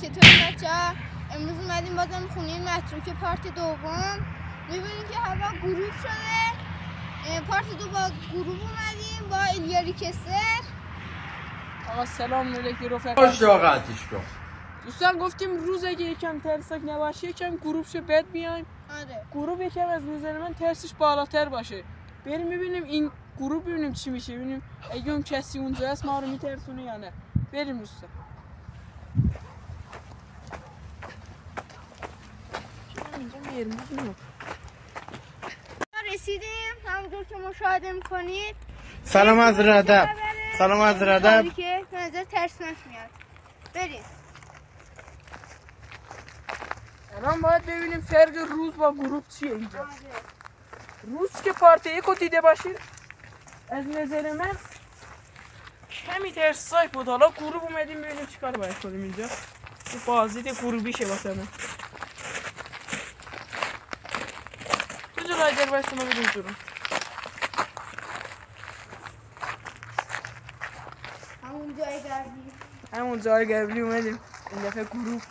چطوری بچه‌ها؟ امروز اومدیم بازم خونه متروکه پارت دوم. می‌بینید که هوا غروب شده. پارت دو با غروب اومدیم با ایلیا ریکستر. آقا سلام علیکم رفقا. باش قطعش کن. دوستان گفتیم روز اگه یکم ترسناک نباشه یکم غروب شه بعد بیایم. آره. غروب یکم از نظر من ترسش بالاتر باشه. بریم ببینیم این غروب ببینیم چی میشه، ببینیم اگه اون کسی اونجا هست ما رو میترسونه یا نه. بریم دوستان. رسیدیم همونجور که مشاهده میکنید. سلام از ردب. سلام از ردب. که به نظر ترسناک میاد. بریم. الان باید ببینیم فرق روز با غروب چیه اینجا. روز که پارت یک رو دیده باشید از نظر من کمی ترسناک بود. حالا غروب اومدیم ببینیم چیکار باید کنیم اینجا. بازدید غروبیشه واسه من. رایدر باید ما بدیم جورم همون جای قبلی اومدیم این دفعه غروب.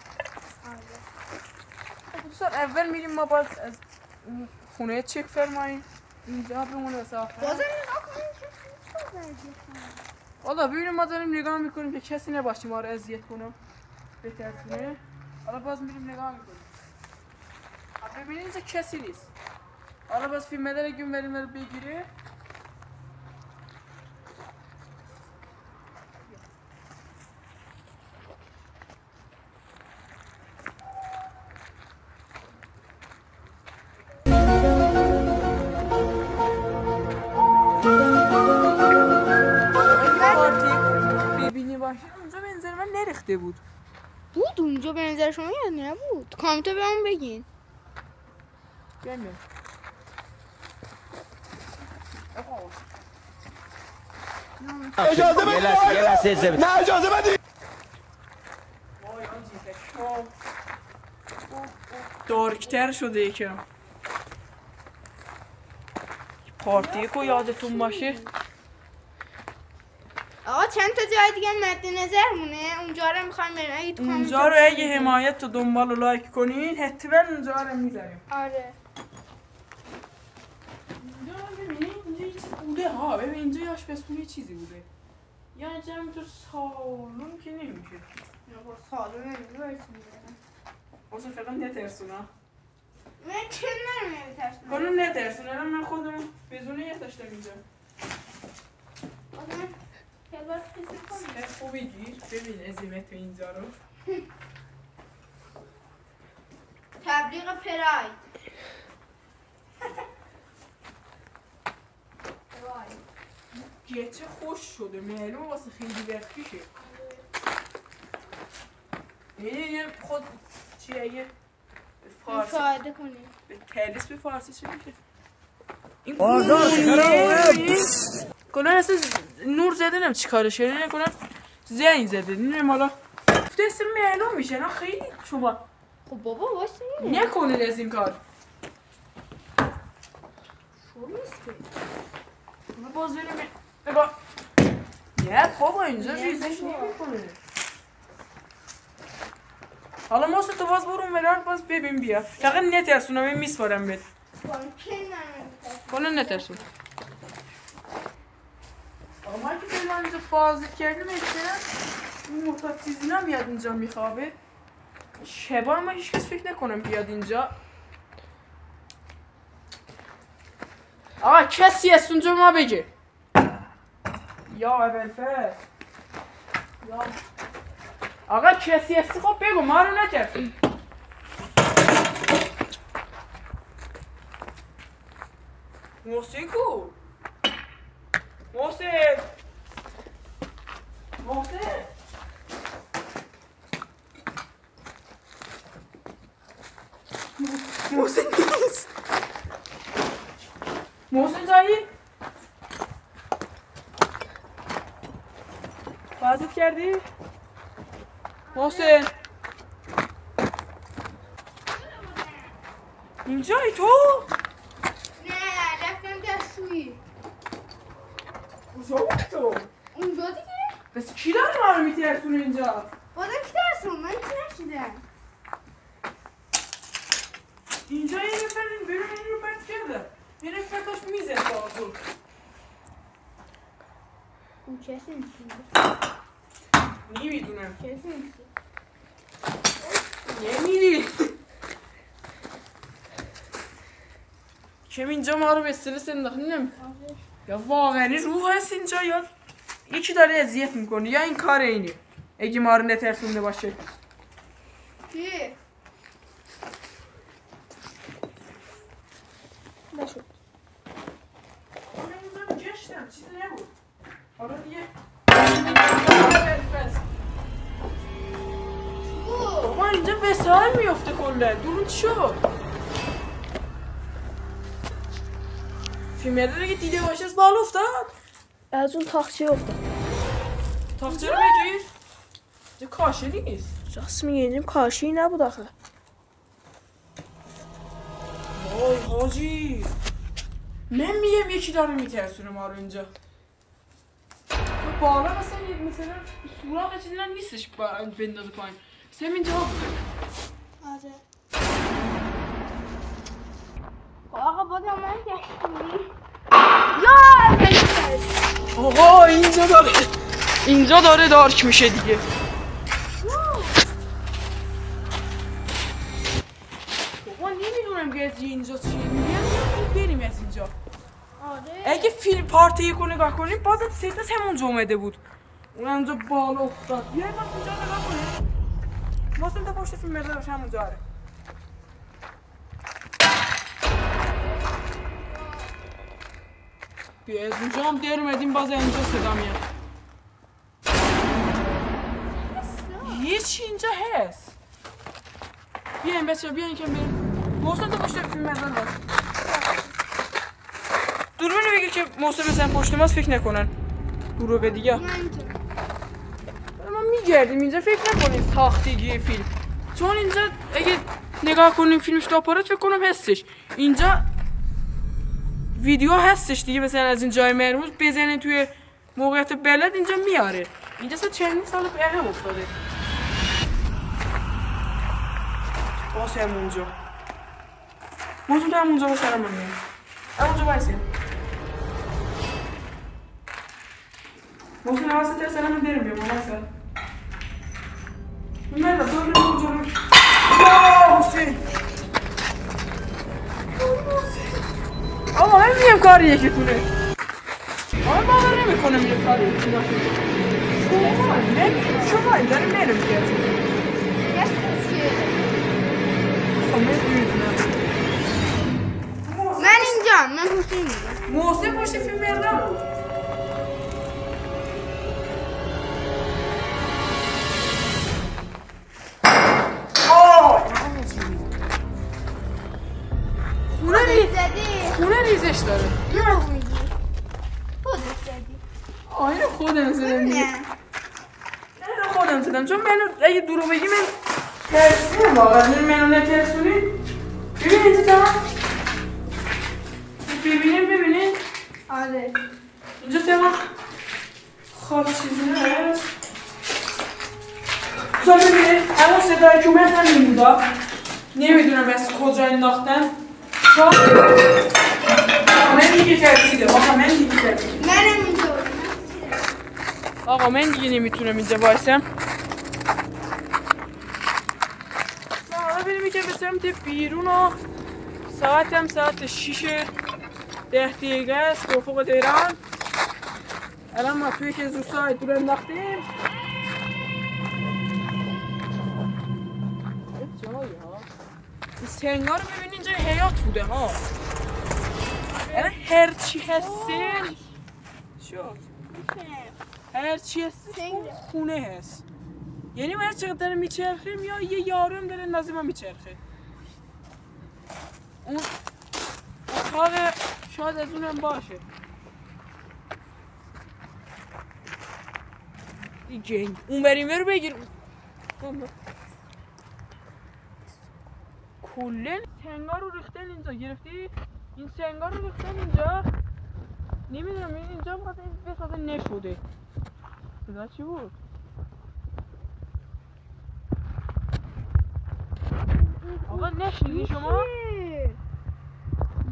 دوستان اول میریم ما باز از خونه چک فرماییم اینجا بمونه واسه آخر. بازم نگاه کنیم والا ببینیم ما داریم نگاه میکنیم که کسی نباشه ما رو اذیت کنم بترسونه. حالا باز میریم نگاه میکنیم ببینیم اینجا کسی نیست. حالا باز فیلم مدر اگه بریم رو بگیره ببینی باشه اونجا به نظر من نریخته بود اونجا به نظر شما یا نبود؟ کامنت بهمون بگین. بیایم اجازه بدید. نه اجازه بدید. دارکتر شده یکم. پارتی کو یادتون باشه. آقا چند تا جای دیگه مد نظر مونه. اونجا رو میخوایم بریم. اونجا رو اگه حمایت و دنبال و لایک کنین حتما اونجا رو میذاریم. آره. اینجا یه چیز بوده ها. ببین اینجا یه آشپزخونه چیزی بوده. یا اینجا همینطور سالون که نمیشه. نه سالون نمیشه. واسه فقط نترسونا. من چه نمیترسونم. کنون نترسونه. من خودم بدون یه داشتم اینجا. خوبی گیر. ببین عظیمت اینجا رو. تبلیغ پراید. گچه خوش شده. معلومه واسه خیلی وقت پیشه. یه خود چی اگه فارسی مشاهده کنیم به تلیس به فارسی چی میشه؟ این بازار خرابه. کنن اصلا نور زده نم چی کارشه نکنن زنگ زده نیم حالا دست معلوم میشه نه خیلی شما. خب بابا واسه نکنید از این کار. شو نیست که باز بریم نگاه. نه بابا اینجا ریزش نمیکنه. حالا ما تو باز برون مرار باز ببین بیا. فقط نترسونم میسپارم بهت. کنن نترسون. آقا ما که فعلا اینجا بازدید کردیم این مرتاد چیزی نمیاد اینجا میخوابه. شبا ما هیچ کس فکر نکنم بیاد اینجا. آقا کسی هست اونجا ما بگه. یا ابوالفضل یا آقا کسی هستی خب بگو ما رو نترسون. محسن کو؟ محسن نیست. محسن جایی؟ بازدید کردی؟ محسن اینجایی تو؟ نه رفتم دستشویی. کجا بود تو؟ اونجا دیگه؟ بس کی داره ما رو میترسونه اینجا؟ بازم کی ترسون؟ من چی نشیدم؟ داشت میزه بازو اون کسی نیست نمیدونم کسی نیست نمیری کم اینجا ما رو به استرس انداخت نمیدونم یا واقعا روح هست اینجا یا یکی داره اذیت میکنه یا این کار اینه اگه ما رو نترسونده باشه کی؟ نشد من گشتم چیزی نبود حالا دیگه ما اینجا وسایل میفته کله دورون چی شد فیلمه دیگه دیده باشه از بال افتاد از اون تاخچه افتاد. تاخچه رو بگیر اینجا کاشه نیست راست میگه اینجا کاشی نبود آخه. وای حاجی من میگم یکی داره میترسونه ما رو اینجا بالا مثلا سوراخ چیزی هم نیستش بندازه پایین مثلا اینجا آره آقا بازم من گشتیم آقا اینجا داره دارک میشه دیگه بابا نمیدونم که از اینجا چیه میگم بریم از اینجا آره اگه فیلم پارت یک رو نگاه کنیم بازم سیتس همونجا اومده بود اون اونجا بالا افتاد بیایم ما اونجا نگاه کنیم واسه تا پشت فیلم مرده باشه همونجا آره بیا از اونجا هم در اومدیم باز اینجا صدا میاد هیچ اینجا هست بیایم بچه بیایم که بریم محسن تا پشت فیلم مرده باشه دوربین بگیر که محسن بزن پشت ماست فکر نکنن دروغ دیگه ما میگردیم اینجا فکر نکنیم ساختگی فیلم چون اینجا اگه نگاه کنیم فیلمش داپارات فکر کنم هستش اینجا ویدیو هستش دیگه مثلا از این جای مرموز بزنین توی موقعیت بلد اینجا میاره اینجا چندین سال عقب افتاده باز همونجا موضوع که همونجا باشه رو من میام همونجا بایستیم محسن حواست ترسل همون بریم بیام حواست من رو دور رو محسن آقا من میگم کاری یکی تونه آقا باور نمی کنم یه کاری یکی باشه شما این داره میرم کرد من اینجا من پشت میرم محسن پشت فیلم مردم بود خونه ریزش داره دروغ میگی خودت زدی اینو خودم زدم دیگه نه خودم زدم چون منو اگه دروغ بگی من ترسونم واقعا منو نترسونی ببین اینجا تمام ببینین آره اینجا تمام خواب چیزی هست بذار ببینید همون صدای که اومد همین بودا نمیدونم از کجا انداختن من دیگه ترسیده منم اینطور آقا من دیگه نمیتونم اینجا وایسم حالا بریم که به سمت بیرون و ساعتم ساعت 6:10 دقیقه است افق تهران الان ما توی که روستای دور انداختیم جایی ها این سنگا رو ببین اینجا حیات بوده ها الان هرچی هستیم شد هرچی هستیم خونه هست یعنی ما هر چقدر داره میچرخیم یا یه یارو هم داره نازی ما میچرخه اون اتاق شاید از اونم باشه این جنگ اون بریمه رو بگیر کلن سنگا رو ریختن اینجا گرفتی؟ این سنگا رو ریختن اینجا نمیدونم اینجا بخاطر این بساطه نشده صدا چی بود؟ آقا نشنیدی شما؟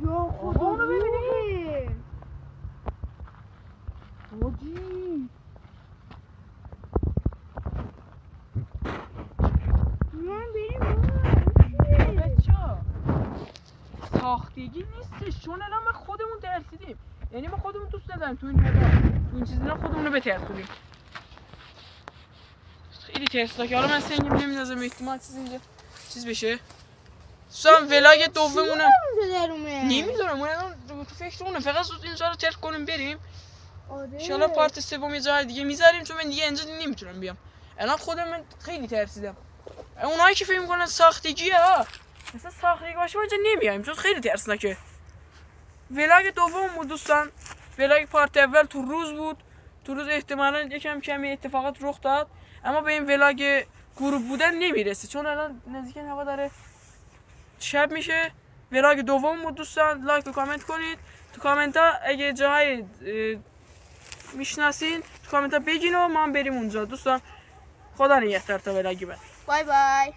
یا خدا اونو ببینی حاجی من بریم بچه ساختگی نیستش، چون الان ما خودمون ترسیدیم. یعنی ما خودمون دوست نداریم تو این جدا تو این چیزا خودمون رو بترسونیم. خیلی ترسناکه. حالا من سنگیم نمیندازم، احتمال چیز بشه. دوستان ولاگ دومونه نمیدونم، اون الان تو فکرمونه. فقط زود اینجا رو ترک کنیم بریم. انشالله پارت سوم یه جای دیگه میذاریم، چون من دیگه اینجا نمیتونم بیام. الان خودم من خیلی ترسیدم. اونایی که فکر میکنن ساختگیه ها، مثلا ساختگی باشه ما اینجا نمیایم چون خیلی ترسناکه. ولاگ دوم بود دوستان. ولاگ پارت اول تو روز بود. تو روز احتمالاً یکم کمی اتفاقات رخ داد، اما به این ولاگ غروب بودن نمیرسه چون الان نزدیک هوا داره شب میشه. ولاگ دوم بود دوستان. لایک و کامنت کنید. تو کامنت ها اگه جاهای میشناسین تو کامنت ها بگین و ما هم بریم اونجا دوستان. خدا نگهدار تا ولاگ بعد. بای بای.